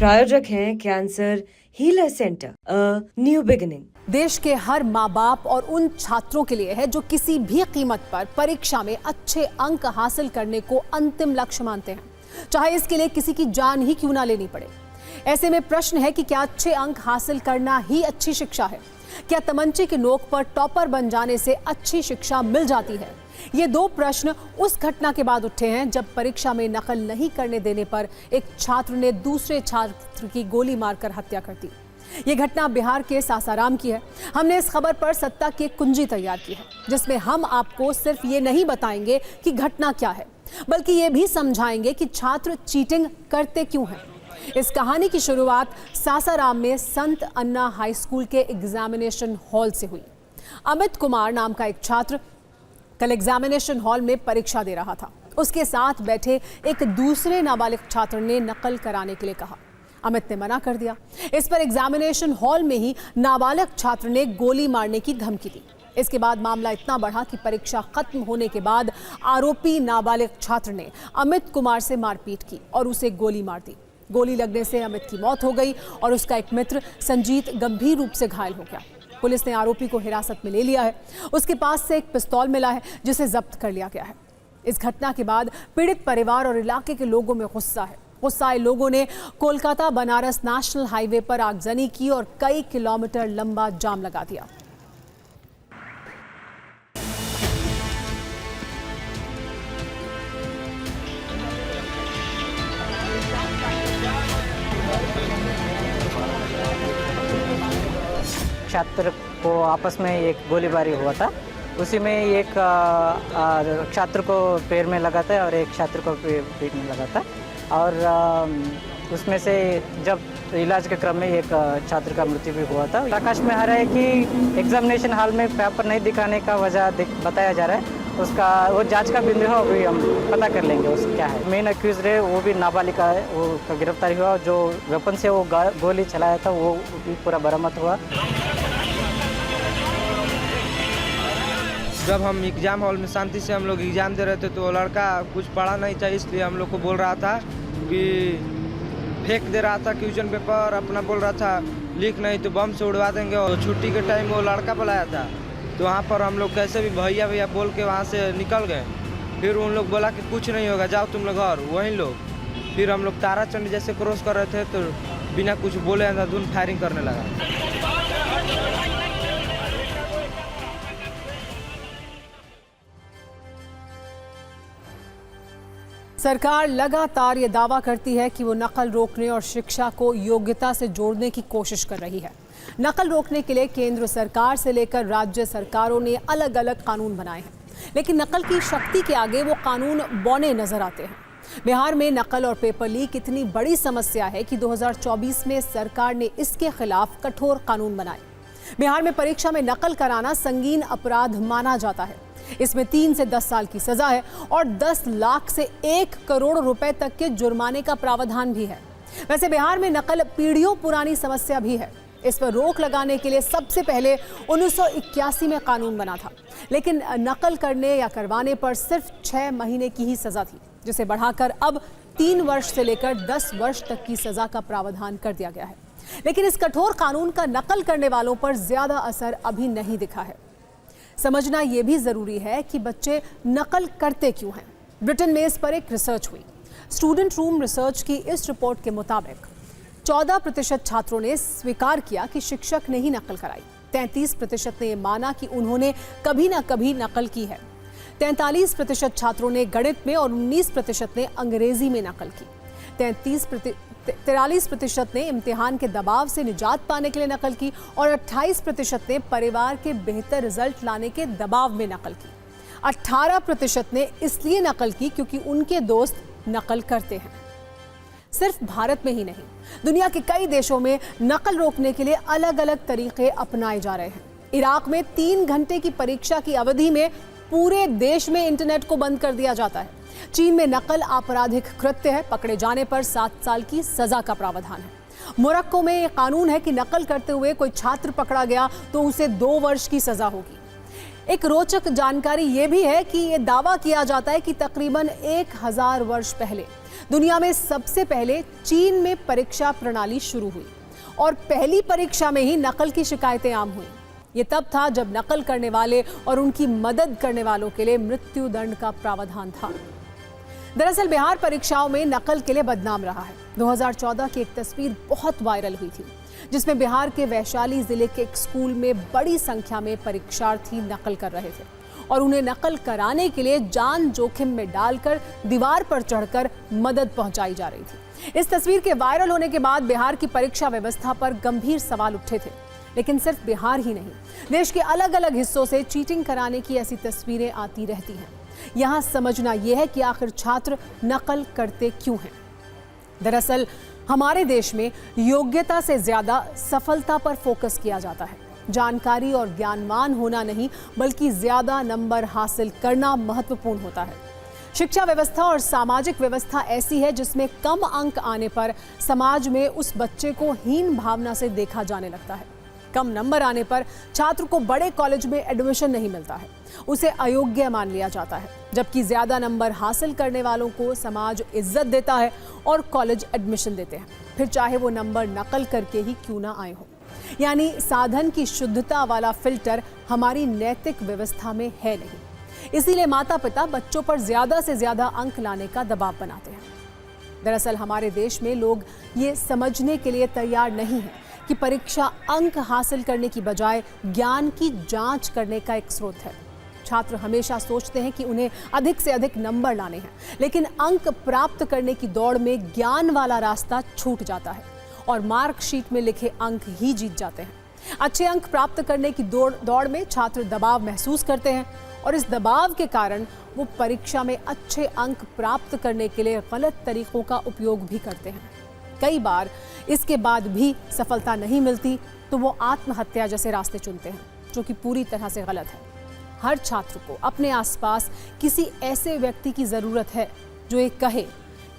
प्रायोजक हैं cancer healer centre, a new beginning. देश के हर माँ बाप और उन छात्रों के लिए है जो किसी भी कीमत पर परीक्षा में अच्छे अंक हासिल करने को अंतिम लक्ष्य मानते हैं, चाहे इसके लिए किसी की जान ही क्यों ना लेनी पड़े। ऐसे में प्रश्न है कि क्या अच्छे अंक हासिल करना ही अच्छी शिक्षा है? क्या तमंचे की नोक पर टॉपर बन जाने से अच्छी शिक्षा मिल जाती है? ये दो प्रश्न उस घटना के बाद उठे हैं जब परीक्षा में नकल नहीं करने देने पर एक छात्र ने दूसरे छात्र की गोली मारकर हत्या कर दी। ये घटना बिहार के सासाराम की है। हमने इस खबर पर सत्ता की एक कुंजी तैयार की है, जिसमें हम आपको सिर्फ ये नहीं बताएंगे कि घटना क्या है, बल्कि ये भी समझाएंगे कि छात्र चीटिंग करते क्यों हैं। इस कहानी की शुरुआत सासाराम में संत अन्ना हाई स्कूल के एग्जामिनेशन हॉल से हुई। अमित कुमार नाम का एक छात्र कल एग्जामिनेशन हॉल में परीक्षा दे रहा था। उसके साथ बैठे एक दूसरे नाबालिग छात्र ने नकल कराने के लिए कहा। अमित ने मना कर दिया। इस पर एग्जामिनेशन हॉल में ही नाबालिग छात्र ने गोली मारने की धमकी दी। इसके बाद मामला इतना बढ़ा कि परीक्षा खत्म होने के बाद आरोपी नाबालिग छात्र ने अमित कुमार से मारपीट की और उसे गोली मार दी। गोली लगने से अमित की मौत हो गई और उसका एक मित्र संजीत गंभीर रूप से घायल हो गया। पुलिस ने आरोपी को हिरासत में ले लिया है। उसके पास से एक पिस्तौल मिला है, जिसे जब्त कर लिया गया है। इस घटना के बाद पीड़ित परिवार और इलाके के लोगों में गुस्सा है। गुस्साए लोगों ने कोलकाता बनारस नेशनल हाईवे पर आगजनी की और कई किलोमीटर लंबा जाम लगा दिया। छात्र को आपस में एक गोलीबारी हुआ था। उसी में एक छात्र को पैर में लगा था और एक छात्र को पीठ में लगा था और उसमें से जब इलाज के क्रम में एक छात्र का मृत्यु भी हुआ था। प्रकाश में आ रहा है कि एग्जामिनेशन हॉल में पेपर नहीं दिखाने का वजह बताया जा रहा है। उसका वो जांच का बिंदु है, अभी हम पता कर लेंगे उसका क्या है। मेन अक्यूज है वो भी नाबालिग है, वो का गिरफ्तारी हुआ। जो वेपन से वो गोली चलाया था वो भी पूरा बरामद हुआ। जब हम एग्ज़ाम हॉल में शांति से हम लोग एग्ज़ाम दे रहे थे तो लड़का कुछ पढ़ा नहीं था, इसलिए हम लोग को बोल रहा था कि फेंक दे रहा था क्वेश्चन पेपर, अपना बोल रहा था लीक नहीं तो बम से उड़वा देंगे। और छुट्टी के टाइम वो लड़का बुलाया था तो वहाँ पर हम लोग कैसे भी भैया भैया बोल के वहाँ से निकल गए। फिर उन लोग बोला कि कुछ नहीं होगा, जाओ तुम लोग घर। वहीं लोग फिर हम लोग ताराचंडी जैसे क्रॉस कर रहे थे तो बिना कुछ बोले अंधाधुंध फायरिंग करने लगा। सरकार लगातार ये दावा करती है कि वो नकल रोकने और शिक्षा को योग्यता से जोड़ने की कोशिश कर रही है। नकल रोकने के लिए केंद्र सरकार से लेकर राज्य सरकारों ने अलग अलग कानून बनाए हैं, लेकिन नकल की शक्ति के आगे वो कानून बौने नजर आते हैं। बिहार में नकल और पेपर लीक इतनी बड़ी समस्या है कि 2024 में सरकार ने इसके खिलाफ कठोर कानून बनाए। बिहार में परीक्षा में नकल कराना संगीन अपराध माना जाता है। इसमें 3 से 10 साल की सजा है और 10 लाख से 1 करोड़ रुपए तक के जुर्माने का प्रावधान भी है। वैसे बिहार में नकल पीढ़ियों पुरानी समस्या भी है। इस पर रोक लगाने के लिए सबसे पहले 1981 में कानून बना था, लेकिन नकल करने या करवाने पर सिर्फ 6 महीने की ही सजा थी, जिसे बढ़ाकर अब 3 वर्ष से लेकर 10 वर्ष तक की सजा का प्रावधान कर दिया गया है। लेकिन इस कठोर कानून का नकल करने वालों पर ज्यादा असर अभी नहीं दिखा है। समझना यह भी जरूरी है कि बच्चे नकल करते क्यों हैं। ब्रिटेन में इस पर एक रिसर्च हुई। स्टूडेंट रूम रिसर्च की इस रिपोर्ट के मुताबिक 14% छात्रों ने स्वीकार किया कि शिक्षक ने ही नकल कराई। 33% ने माना कि उन्होंने कभी ना कभी नकल की है। 43% छात्रों ने गणित में और 19% ने अंग्रेजी में नकल की। 43% ने इम्तिहान के दबाव से निजात पाने के लिए नकल की और 28% ने परिवार के बेहतर रिजल्ट लाने के दबाव में नकल की। 18% ने इसलिए नकल की क्योंकि उनके दोस्त नकल करते हैं। सिर्फ भारत में ही नहीं, दुनिया के कई देशों में नकल रोकने के लिए अलग अलग तरीके अपनाए जा रहे हैं। इराक में 3 घंटे की परीक्षा की अवधि में पूरे देश में इंटरनेट को बंद कर दिया जाता है। चीन में नकल आपराधिक कृत्य है, पकड़े जाने पर 7 साल की सजा का प्रावधान है। मोरक्को में यह कानून है कि नकल करते हुए कोई छात्र पकड़ा गया तो उसे 2 वर्ष की सजा होगी। एक रोचक जानकारी ये भी है कि ये दावा किया जाता है कि तकरीबन 1000 वर्ष पहले दुनिया में सबसे पहले चीन में परीक्षा प्रणाली शुरू हुई और पहली परीक्षा में ही नकल की शिकायतें आम हुई। ये तब था जब नकल करने वाले और उनकी मदद करने वालों के लिए मृत्यु दंड का प्रावधान था। दरअसल बिहार परीक्षाओं में नकल के लिए बदनाम रहा है। 2014 की एक तस्वीर बहुत वायरल हुई थी जिसमें बिहार के वैशाली जिले के एक स्कूल में बड़ी संख्या में परीक्षार्थी नकल कर रहे थे और उन्हें नकल कराने के लिए जान जोखिम में डालकर दीवार पर चढ़कर मदद पहुंचाई जा रही थी। इस तस्वीर के वायरल होने के बाद बिहार की परीक्षा व्यवस्था पर गंभीर सवाल उठे थे। लेकिन सिर्फ बिहार ही नहीं, देश के अलग अलग हिस्सों से चीटिंग कराने की ऐसी तस्वीरें आती रहती हैं। यहाँ समझना यह है कि आखिर छात्र नकल करते क्यों हैं। दरअसल हमारे देश में योग्यता से ज्यादा सफलता पर फोकस किया जाता है। जानकारी और ज्ञानवान होना नहीं बल्कि ज्यादा नंबर हासिल करना महत्वपूर्ण होता है। शिक्षा व्यवस्था और सामाजिक व्यवस्था ऐसी है जिसमें कम अंक आने पर समाज में उस बच्चे को हीन भावना से देखा जाने लगता है। कम नंबर आने पर छात्र को बड़े कॉलेज में एडमिशन नहीं मिलता है, उसे अयोग्य मान लिया जाता है, जबकि ज्यादा नंबर हासिल करने वालों को समाज इज्जत देता है और कॉलेज एडमिशन देते हैं, फिर चाहे वो नंबर नकल करके ही क्यों ना आए हो। यानी साधन की शुद्धता वाला फिल्टर हमारी नैतिक व्यवस्था में है नहीं। इसीलिए माता पिता बच्चों पर ज्यादा से ज्यादा अंक लाने का दबाव बनाते हैं। दरअसल हमारे देश में लोग ये समझने के लिए तैयार नहीं है कि परीक्षा अंक हासिल करने की बजाय ज्ञान की जांच करने का एक स्रोत है। छात्र हमेशा सोचते हैं कि उन्हें अधिक से अधिक नंबर लाने हैं, लेकिन अंक प्राप्त करने की दौड़ में ज्ञान वाला रास्ता छूट जाता है और मार्कशीट में लिखे अंक ही जीत जाते हैं। अच्छे अंक प्राप्त करने की दौड़ में छात्र दबाव महसूस करते हैं और इस दबाव के कारण वो परीक्षा में अच्छे अंक प्राप्त करने के लिए गलत तरीकों का उपयोग भी करते हैं। कई बार इसके बाद भी सफलता नहीं मिलती तो वो आत्महत्या जैसे रास्ते चुनते हैं, जो कि पूरी तरह से गलत है। हर छात्र को अपने आसपास किसी ऐसे व्यक्ति की जरूरत है जो ये कहे,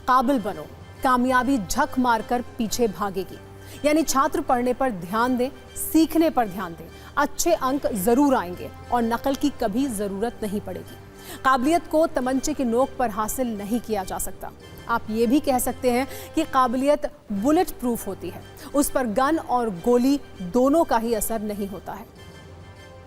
काबिल बनो, कामयाबी झक मारकर पीछे भागेगी। यानी छात्र पढ़ने पर ध्यान दें, सीखने पर ध्यान दें, अच्छे अंक जरूर आएंगे और नकल की कभी जरूरत नहीं पड़ेगी। काबिलियत को तमंचे की नोक पर हासिल नहीं किया जा सकता। आप ये भी कह सकते हैं कि काबिलियत बुलेट प्रूफ होती है, उस पर गन और गोली दोनों का ही असर नहीं होता है।